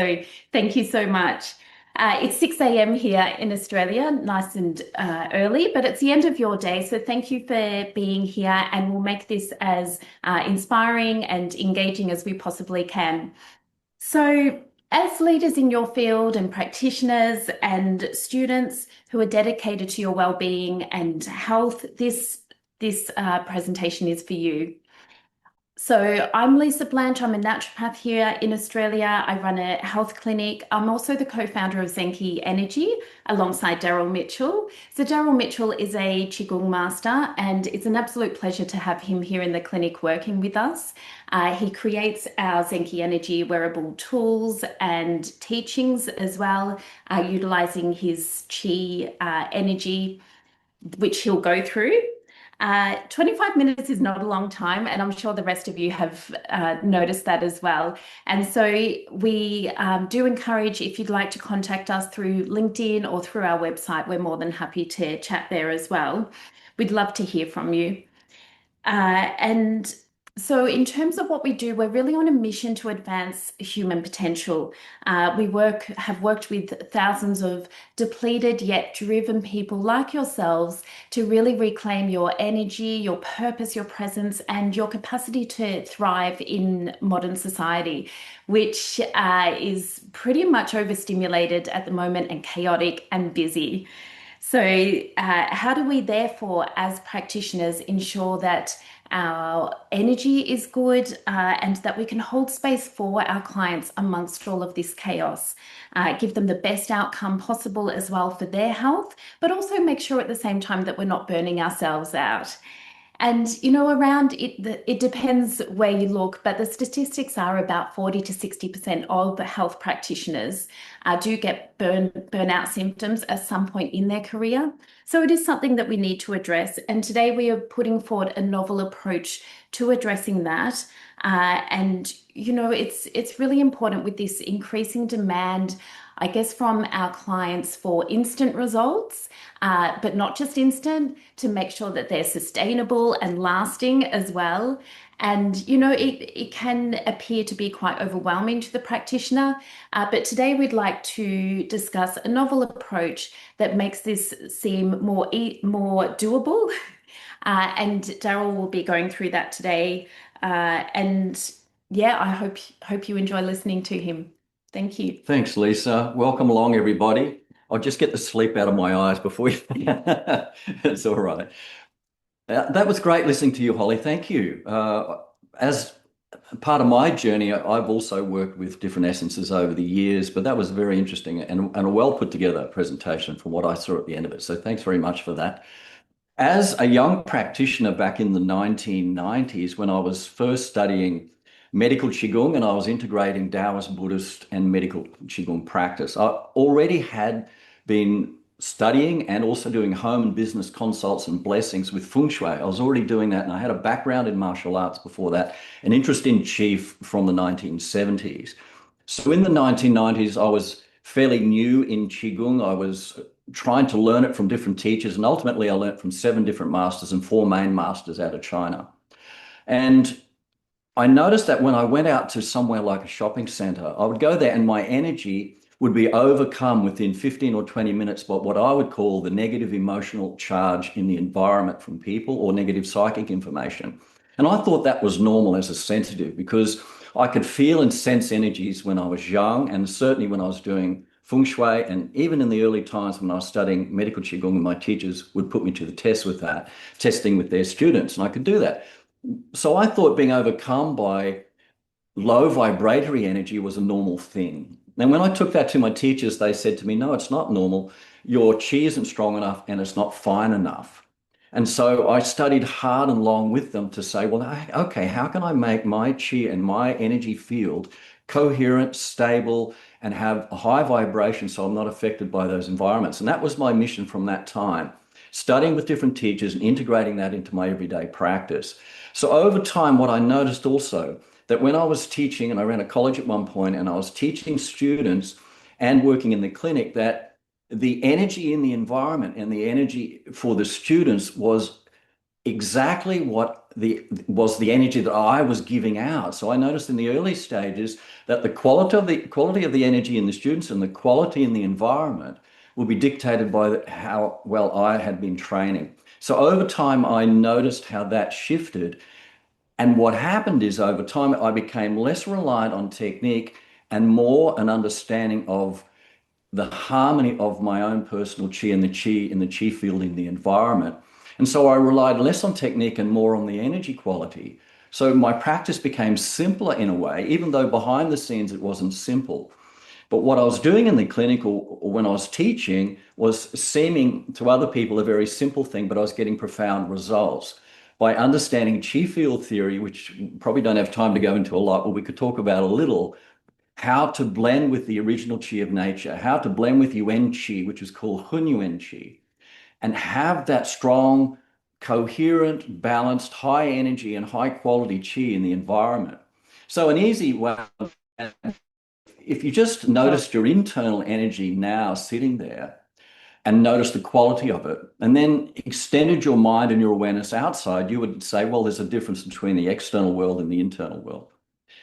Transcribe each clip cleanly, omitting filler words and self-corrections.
So thank you so much. It's 6 a.m. here in Australia, nice and early, but it's the end of your day. So thank you for being here, and we'll make this as inspiring and engaging as we possibly can. So, as leaders in your field and practitioners and students who are dedicated to your well-being and health, this presentation is for you. So I'm Leisa Blanch. I'm a naturopath here in Australia. I run a health clinic. I'm also the co-founder of Zenki Energy alongside Daryl Mitchell. So Daryl Mitchell is a Qigong master, and it's an absolute pleasure to have him here in the clinic working with us. He creates our Zenki Energy wearable tools and teachings as well, utilizing his Qi energy, which he'll go through. 25 minutes is not a long time, and I'm sure the rest of you have noticed that as well. And so we do encourage, if you'd like to contact us through LinkedIn or through our website, we're more than happy to chat there as well. We'd love to hear from you. And so in terms of what we do, we're really on a mission to advance human potential. Have worked with thousands of depleted yet driven people like yourselves to really reclaim your energy, your purpose, your presence, and your capacity to thrive in modern society, which is pretty much overstimulated at the moment and chaotic and busy. So, how do we therefore, as practitioners, ensure that our energy is good and that we can hold space for our clients amongst all of this chaos, give them the best outcome possible as well for their health, but also make sure at the same time that we're not burning ourselves out? And around it, it depends where you look, but the statistics are about 40 to 60% of the health practitioners do get burnout symptoms at some point in their career. So it is something that we need to address. And today we are putting forward a novel approach to addressing that. It's really important with this increasing demand, I guess, from our clients for instant results, but not just instant, to make sure that they're sustainable and lasting as well. And, it can appear to be quite overwhelming to the practitioner, but today we'd like to discuss a novel approach that makes this seem more doable. And Daryl will be going through that today. And yeah, I hope you enjoy listening to him. Thank you. Thanks, Lisa. Welcome along, everybody. I'll just get the sleep out of my eyes before you. It's all right. That was great listening to you, Holly. Thank you. As part of my journey, I've also worked with different essences over the years, but that was very interesting and a well put together presentation from what I saw at the end of it. So thanks very much for that. As a young practitioner back in the 1990s, when I was first studying medical Qigong and I was integrating Taoist, Buddhist, and medical Qigong practice, I already had been studying and also doing home and business consults and blessings with Feng Shui. I was already doing that, and I had a background in martial arts before that, an interest in Qi from the 1970s. So in the 1990s, I was fairly new in Qigong. I was trying to learn it from different teachers, and ultimately I learned from 7 different masters and 4 main masters out of China. And I noticed that when I went out to somewhere like a shopping center, I would go there and my energy would be overcome within 15 or 20 minutes by what I would call the negative emotional charge in the environment from people, or negative psychic information. And I thought that was normal as a sensitive, because I could feel and sense energies when I was young, and certainly when I was doing Feng Shui, and even in the early times when I was studying medical Qigong, and my teachers would put me to the test with that, testing with their students, and I could do that. So I thought being overcome by low vibratory energy was a normal thing. And when I took that to my teachers, they said to me, no, it's not normal. Your Qi isn't strong enough and it's not fine enough. And so I studied hard and long with them to say, well, okay, how can I make my Qi and my energy field coherent, stable, and have a high vibration so I'm not affected by those environments? And that was my mission from that time, studying with different teachers and integrating that into my everyday practice. So over time, what I noticed also, that when I was teaching, and I ran a college at one point, and I was teaching students and working in the clinic, that the energy in the environment and the energy for the students was exactly what was the energy that I was giving out. So I noticed in the early stages that the quality of the energy in the students and the quality in the environment will be dictated by how well I had been training. So over time, I noticed how that shifted. And what happened is over time, I became less reliant on technique and more an understanding of the harmony of my own personal chi and the chi in the chi field in the environment. And so I relied less on technique and more on the energy quality. So my practice became simpler in a way, even though behind the scenes it wasn't simple. But what I was doing in the clinical or when I was teaching was seeming to other people a very simple thing, but I was getting profound results. By understanding chi field theory, which we probably don't have time to go into a lot, but we could talk about a little, how to blend with the original chi of nature, how to blend with Yuan chi, which is called Hun Yuan chi, and have that strong, coherent, balanced, high energy and high quality chi in the environment. So an easy way, if you just noticed your internal energy now sitting there and notice the quality of it, and then extended your mind and your awareness outside, you would say, well, there's a difference between the external world and the internal world.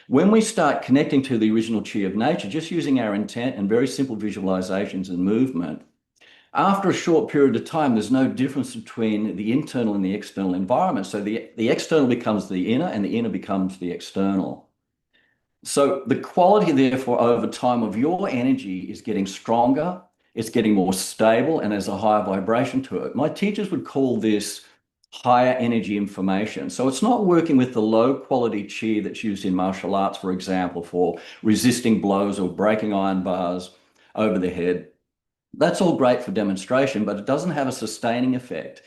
When we start connecting to the original chi of nature, just using our intent and very simple visualizations and movement, after a short period of time, there's no difference between the internal and the external environment. So the external becomes the inner and the inner becomes the external. So the quality, therefore, over time of your energy is getting stronger, it's getting more stable, and there's a higher vibration to it. My teachers would call this higher energy information. So it's not working with the low quality chi that's used in martial arts, for example, for resisting blows or breaking iron bars over the head. That's all great for demonstration, but it doesn't have a sustaining effect.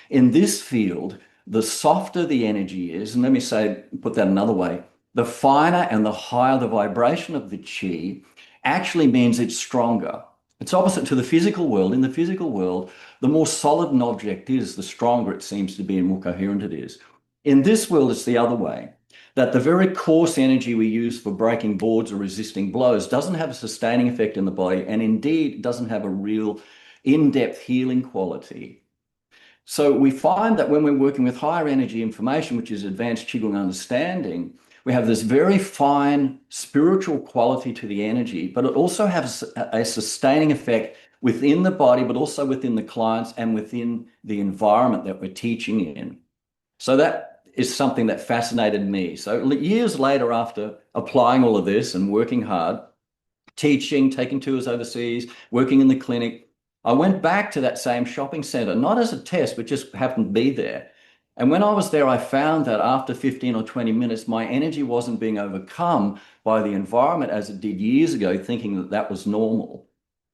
In this field, the softer the energy is, and let me say, put that another way, the finer and the higher the vibration of the chi actually means it's stronger. It's opposite to the physical world. In the physical world, the more solid an object is, the stronger it seems to be and more coherent it is. In this world, it's the other way, that the very coarse energy we use for breaking boards or resisting blows doesn't have a sustaining effect in the body, and indeed doesn't have a real in-depth healing quality. So we find that when we're working with higher energy information, which is advanced Qigong understanding, we have this very fine spiritual quality to the energy, but it also has a sustaining effect within the body, but also within the clients and within the environment that we're teaching in. So that is something that fascinated me. So years later, after applying all of this and working hard, teaching, taking tours overseas, working in the clinic, I went back to that same shopping center, not as a test, but just happened to be there. And when I was there, I found that after 15 or 20 minutes, my energy wasn't being overcome by the environment as it did years ago, thinking that that was normal.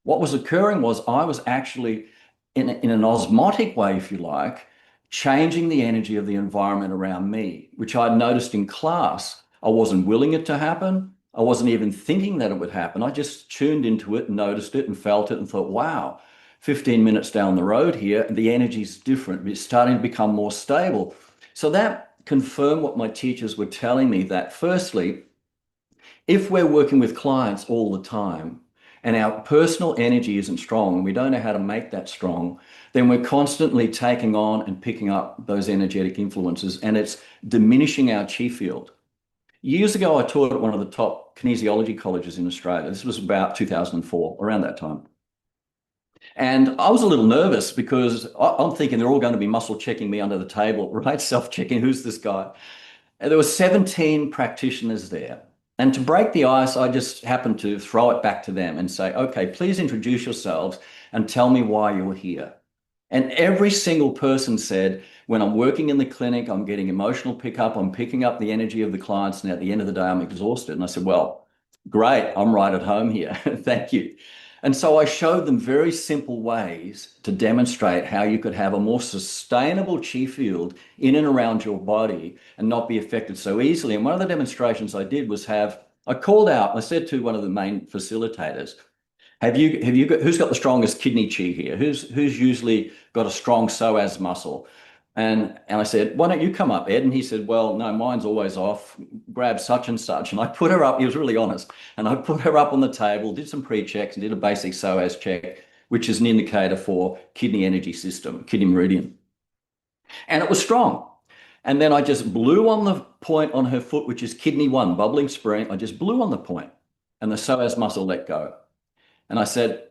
What was occurring was I was actually, in an osmotic way, if you like, changing the energy of the environment around me, which I'd noticed in class. I wasn't willing it to happen. I wasn't even thinking that it would happen. I just tuned into it and noticed it and felt it and thought, wow, 15 minutes down the road here, the energy's different. It's starting to become more stable. So that confirmed what my teachers were telling me, that firstly, if we're working with clients all the time and our personal energy isn't strong and we don't know how to make that strong, then we're constantly taking on and picking up those energetic influences, and it's diminishing our chi field. Years ago, I taught at one of the top kinesiology colleges in Australia. This was about 2004, around that time. And I was a little nervous because I'm thinking they're all going to be muscle checking me under the table, right? Self-checking, who's this guy? And there were 17 practitioners there. And to break the ice, I just happened to throw it back to them and say, okay, please introduce yourselves and tell me why you're here. And every single person said, when I'm working in the clinic, I'm getting emotional pickup, I'm picking up the energy of the clients, and at the end of the day, I'm exhausted. And I said, well, great, I'm right at home here. Thank you. And so I showed them very simple ways to demonstrate how you could have a more sustainable chi field in and around your body and not be affected so easily. And one of the demonstrations I did was I called out, I said to one of the main facilitators, who's got the strongest kidney chi here? Who's usually got a strong psoas muscle? And I said, why don't you come up, Ed? And he said, well, no, mine's always off. Grab such and such. And I put her up. He was really honest. And I put her up on the table, did some pre-checks and did a basic psoas check, which is an indicator for kidney energy system, kidney meridian. And it was strong. And then I just blew on the point on her foot, which is kidney 1, bubbling spring. I just blew on the point, and the psoas muscle let go. And I said,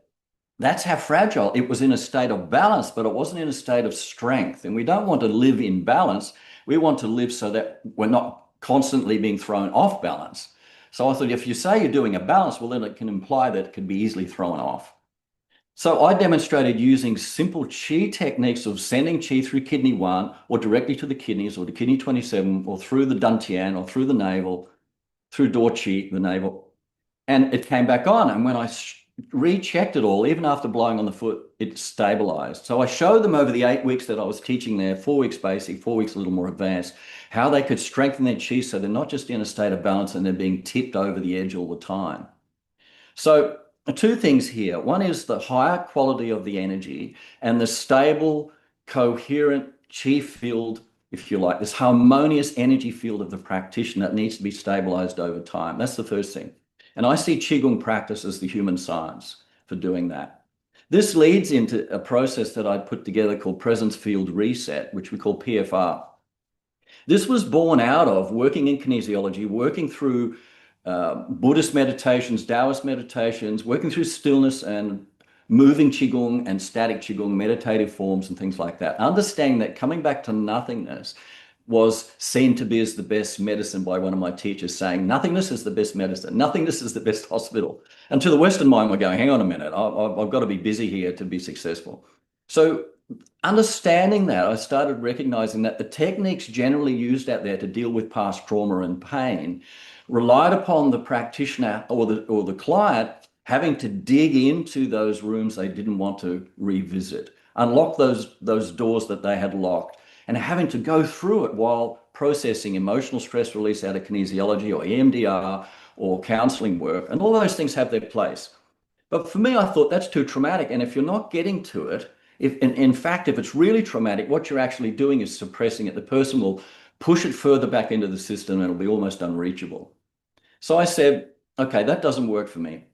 that's how fragile. It was in a state of balance, but it wasn't in a state of strength. And we don't want to live in balance. We want to live so that we're not constantly being thrown off balance. So I thought, if you say you're doing a balance, well, then it can imply that it can be easily thrown off. So I demonstrated using simple chi techniques of sending chi through kidney 1 or directly to the kidneys or to kidney 27 or through the dantian or through the navel, through door chi, the navel. And it came back on. And when I rechecked it all, even after blowing on the foot, it stabilized. So I showed them over the 8 weeks that I was teaching there, 4 weeks basic, 4 weeks a little more advanced, how they could strengthen their chi so they're not just in a state of balance and they're being tipped over the edge all the time. So 2 things here. One is the higher quality of the energy and the stable, coherent chi field, if you like, this harmonious energy field of the practitioner that needs to be stabilized over time. That's the first thing. And I see Qigong practice as the human science for doing that. This leads into a process that I put together called Presence Field Reset, which we call PFR. This was born out of working in kinesiology, working through Buddhist meditations, Taoist meditations, working through stillness and moving Qigong and static Qigong, meditative forms and things like that. Understanding that coming back to nothingness was seen to be as the best medicine by one of my teachers, saying nothingness is the best medicine, nothingness is the best hospital. And to the Western mind, we're going, hang on a minute, I've got to be busy here to be successful. So understanding that, I started recognizing that the techniques generally used out there to deal with past trauma and pain relied upon the practitioner or the client having to dig into those rooms they didn't want to revisit, unlock those doors that they had locked, and having to go through it while processing emotional stress release out of kinesiology or EMDR or counseling work. And all those things have their place. But for me, I thought that's too traumatic. And if you're not getting to it, in fact, if it's really traumatic, what you're actually doing is suppressing it. The person will push it further back into the system and it'll be almost unreachable. So I said, okay, that doesn't work for me.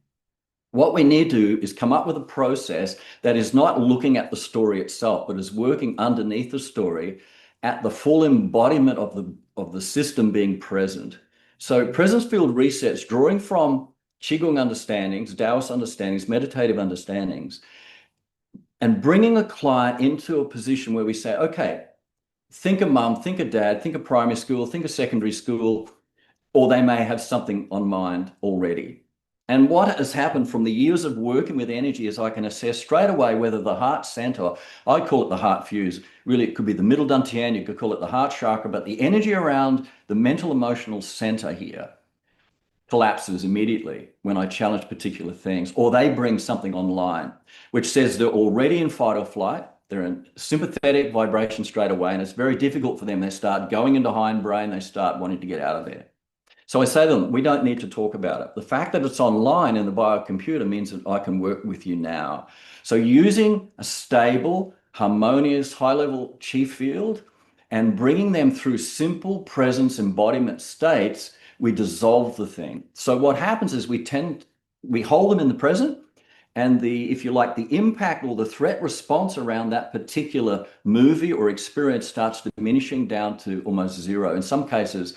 What we need to do is come up with a process that is not looking at the story itself, but is working underneath the story at the full embodiment of the system being present. So presence field resets, drawing from Qigong understandings, Taoist understandings, meditative understandings, and bringing a client into a position where we say, okay, think of mum, think of dad, think of primary school, think of secondary school, or they may have something on mind already. And what has happened from the years of working with energy is I can assess straight away whether the heart center, I call it the heart fuse, really it could be the middle dantian, you could call it the heart chakra, but the energy around the mental emotional center here collapses immediately when I challenge particular things, or they bring something online, which says they're already in fight or flight, they're in sympathetic vibration straight away, and it's very difficult for them. They start going into hindbrain, they start wanting to get out of there. So I say to them, we don't need to talk about it. The fact that it's online in the biocomputer means that I can work with you now. So using a stable, harmonious, high-level chi field and bringing them through simple presence embodiment states, we dissolve the thing. So what happens is we hold them in the present, and if you like, the impact or the threat response around that particular movie or experience starts diminishing down to almost zero. In some cases,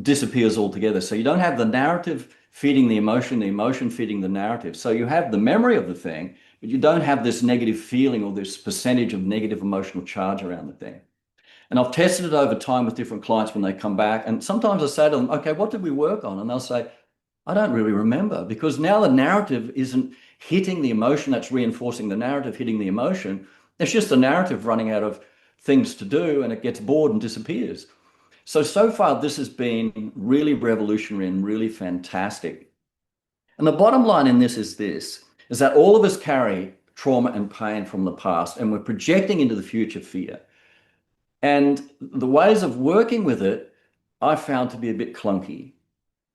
disappears altogether. So you don't have the narrative feeding the emotion feeding the narrative. So you have the memory of the thing, but you don't have this negative feeling or this percentage of negative emotional charge around the thing. And I've tested it over time with different clients when they come back. And sometimes I say to them, okay, what did we work on? And they'll say, I don't really remember, because now the narrative isn't hitting the emotion that's reinforcing the narrative, hitting the emotion. It's just the narrative running out of things to do, and it gets bored and disappears. So far, this has been really revolutionary and really fantastic. And the bottom line in this is that all of us carry trauma and pain from the past, and we're projecting into the future fear. And the ways of working with it, I found to be a bit clunky.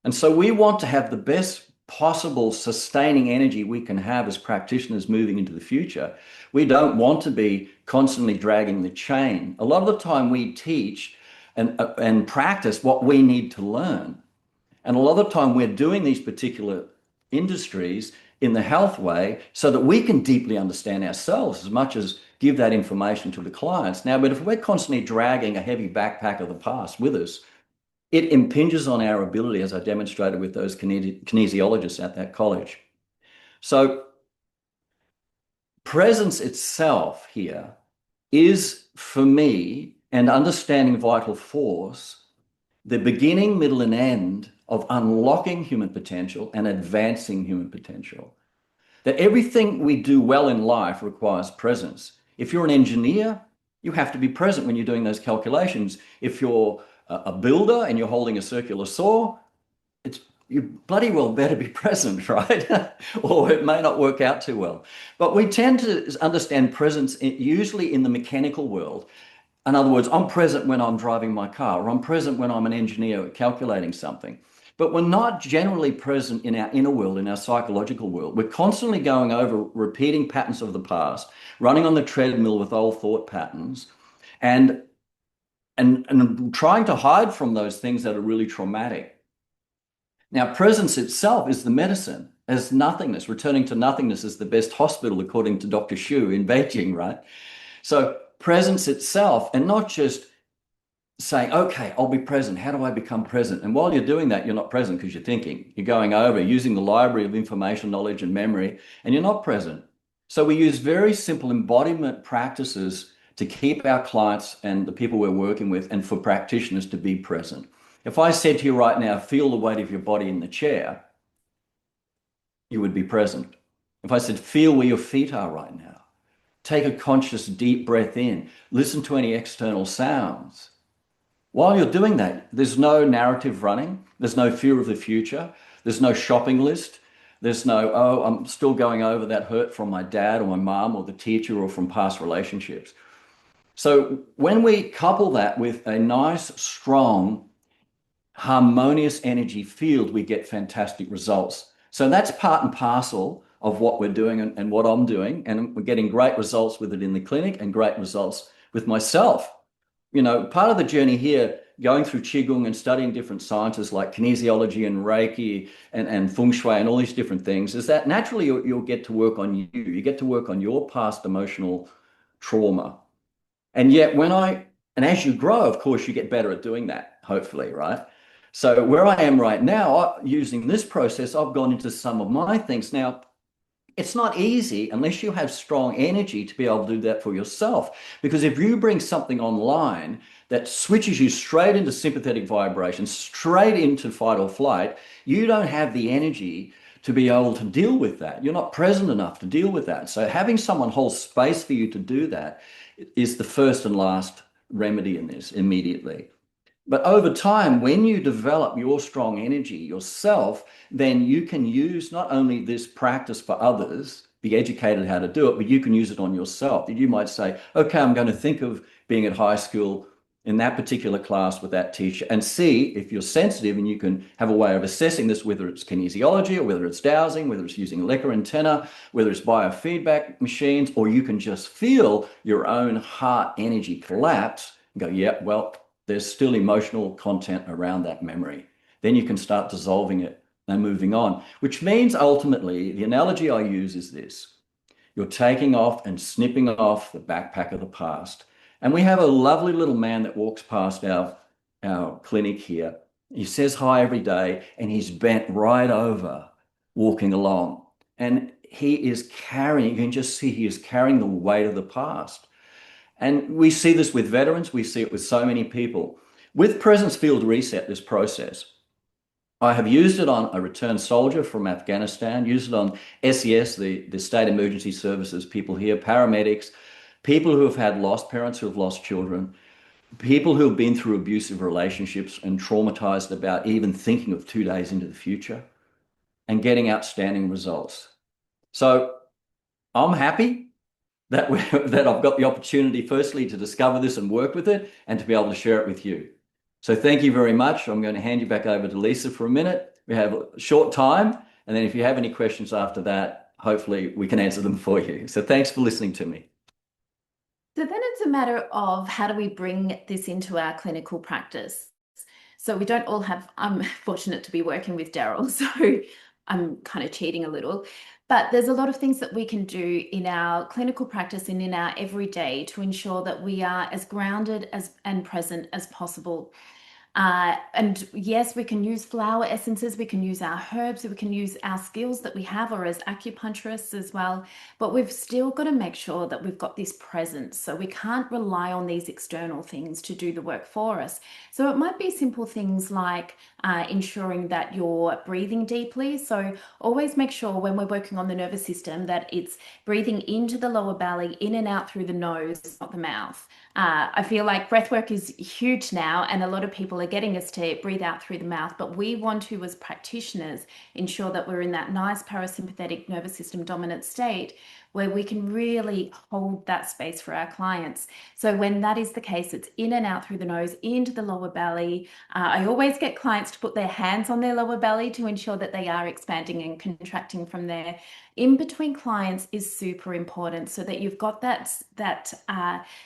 And so we want to have the best possible sustaining energy we can have as practitioners moving into the future. We don't want to be constantly dragging the chain. A lot of the time we teach and practice what we need to learn. And a lot of the time we're doing these particular industries in the health way so that we can deeply understand ourselves as much as give that information to the clients. Now, but if we're constantly dragging a heavy backpack of the past with us, it impinges on our ability, as I demonstrated with those kinesiologists at that college. So presence itself here is, for me, and understanding vital force, the beginning, middle, and end of unlocking human potential and advancing human potential. That everything we do well in life requires presence. If you're an engineer, you have to be present when you're doing those calculations. If you're a builder and you're holding a circular saw, you bloody well better be present, right? Or it may not work out too well. But we tend to understand presence usually in the mechanical world. In other words, I'm present when I'm driving my car, or I'm present when I'm an engineer calculating something. But we're not generally present in our inner world, in our psychological world. We're constantly going over repeating patterns of the past, running on the treadmill with old thought patterns, and trying to hide from those things that are really traumatic. Now, presence itself is the medicine, as nothingness. Returning to nothingness is the best hospital, according to Dr. Xu in Beijing, right? So presence itself, and not just saying, okay, I'll be present. How do I become present? And while you're doing that, you're not present because you're thinking. You're going over, using the library of information, knowledge, and memory, and you're not present. So we use very simple embodiment practices to keep our clients and the people we're working with, and for practitioners to be present. If I said to you right now, feel the weight of your body in the chair, you would be present. If I said, feel where your feet are right now, take a conscious deep breath in, listen to any external sounds. While you're doing that, there's no narrative running, there's no fear of the future, there's no shopping list, there's no, oh, I'm still going over that hurt from my dad or my mom or the teacher or from past relationships. So when we couple that with a nice, strong, harmonious energy field, we get fantastic results. So that's part and parcel of what we're doing and what I'm doing. And we're getting great results with it in the clinic and great results with myself. You know, part of the journey here, going through Qigong and studying different sciences like kinesiology and Reiki and Feng Shui and all these different things, is that naturally you'll get to work on you. You get to work on your past emotional trauma. And yet and as you grow, of course, you get better at doing that, hopefully, right? So where I am right now, using this process, I've gone into some of my things. Now, it's not easy unless you have strong energy to be able to do that for yourself. Because if you bring something online that switches you straight into sympathetic vibration, straight into fight or flight, you don't have the energy to be able to deal with that. You're not present enough to deal with that. So having someone hold space for you to do that is the first and last remedy in this immediately. But over time, when you develop your strong energy yourself, then you can use not only this practice for others, be educated how to do it, but you can use it on yourself. You might say, okay, I'm going to think of being at high school in that particular class with that teacher and see if you're sensitive, and you can have a way of assessing this, whether it's kinesiology or whether it's dowsing, whether it's using Lecker antenna, whether it's biofeedback machines, or you can just feel your own heart energy collapse and go, yeah, well, there's still emotional content around that memory. Then you can start dissolving it and moving on, which means ultimately, the analogy I use is this. You're taking off and snipping off the backpack of the past. And we have a lovely little man that walks past our clinic here. He says hi every day, and he's bent right over, walking along. And he is carrying, you can just see he is carrying the weight of the past. And we see this with veterans, we see it with so many people. With Presence Field Reset, this process, I have used it on a returned soldier from Afghanistan, used it on SES, the State Emergency Services people here, paramedics, people who have had lost parents, who have lost children, people who have been through abusive relationships and traumatized about even thinking of 2 days into the future, and getting outstanding results. So I'm happy that I've got the opportunity, firstly, to discover this and work with it, and to be able to share it with you. So thank you very much. I'm going to hand you back over to Leisa for a minute. We have a short time, and then if you have any questions after that, hopefully we can answer them for you. So thanks for listening to me. So then it's a matter of how do we bring this into our clinical practice? So we don't all have, I'm fortunate to be working with Daryl, so I'm kind of cheating a little. But there's a lot of things that we can do in our clinical practice and in our everyday to ensure that we are as grounded and present as possible. And yes, we can use flower essences, we can use our herbs, we can use our skills that we have, or as acupuncturists as well. But we've still got to make sure that we've got this presence. So we can't rely on these external things to do the work for us. So it might be simple things like ensuring that you're breathing deeply. So always make sure when we're working on the nervous system that it's breathing into the lower belly, in and out through the nose, not the mouth. I feel like breathwork is huge now, and a lot of people are getting us to breathe out through the mouth, but we want to, as practitioners, ensure that we're in that nice parasympathetic nervous system dominant state where we can really hold that space for our clients. So when that is the case, it's in and out through the nose, into the lower belly. I always get clients to put their hands on their lower belly to ensure that they are expanding and contracting from there. In between clients is super important so that you've got that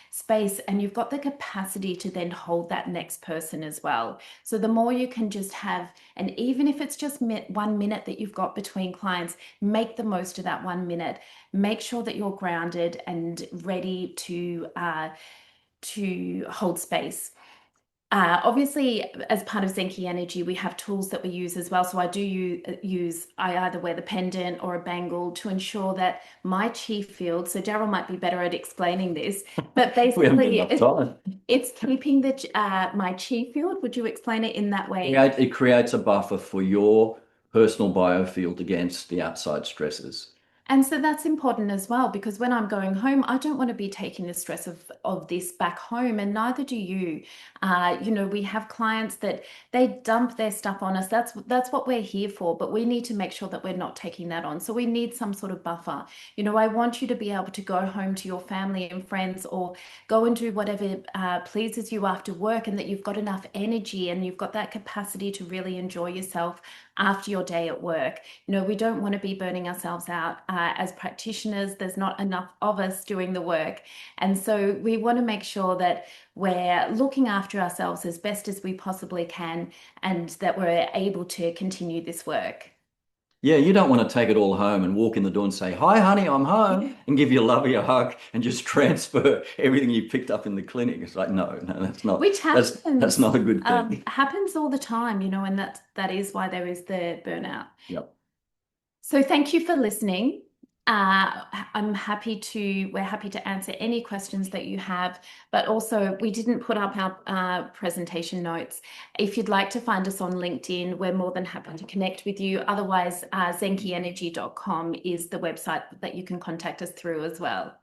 space and you've got the capacity to then hold that next person as well. So the more you can just have, and even if it's just 1 minute that you've got between clients, make the most of that 1 minute. Make sure that you're grounded and ready to hold space. Obviously, as part of Zenki Energy, we have tools that we use as well. So I do use, I either wear the pendant or a bangle to ensure that my chi field, so Daryl might be better at explaining this, but basically it's keeping my chi field. Would you explain it in that way? Yeah, it creates a buffer for your personal biofield against the outside stresses. And so that's important as well, because when I'm going home, I don't want to be taking the stress of this back home, and neither do you. We have clients that they dump their stuff on us. That's what we're here for, but we need to make sure that we're not taking that on. So we need some sort of buffer. I want you to be able to go home to your family and friends, or go and do whatever pleases you after work, and that you've got enough energy and you've got that capacity to really enjoy yourself after your day at work. We don't want to be burning ourselves out. As practitioners, there's not enough of us doing the work. And so we want to make sure that we're looking after ourselves as best as we possibly can, and that we're able to continue this work. Yeah, you don't want to take it all home and walk in the door and say, "Hi, honey, I'm home," and give your lover a hug and just transfer everything you picked up in the clinic. It's like, no, that's not. Which happens. That's not a good thing. Happens all the time, and that is why there is the burnout. Yep. So thank you for listening. We're happy to answer any questions that you have, but also we didn't put up our presentation notes. If you'd like to find us on LinkedIn, we're more than happy to connect with you. Otherwise, zenkienergy.com is the website that you can contact us through as well.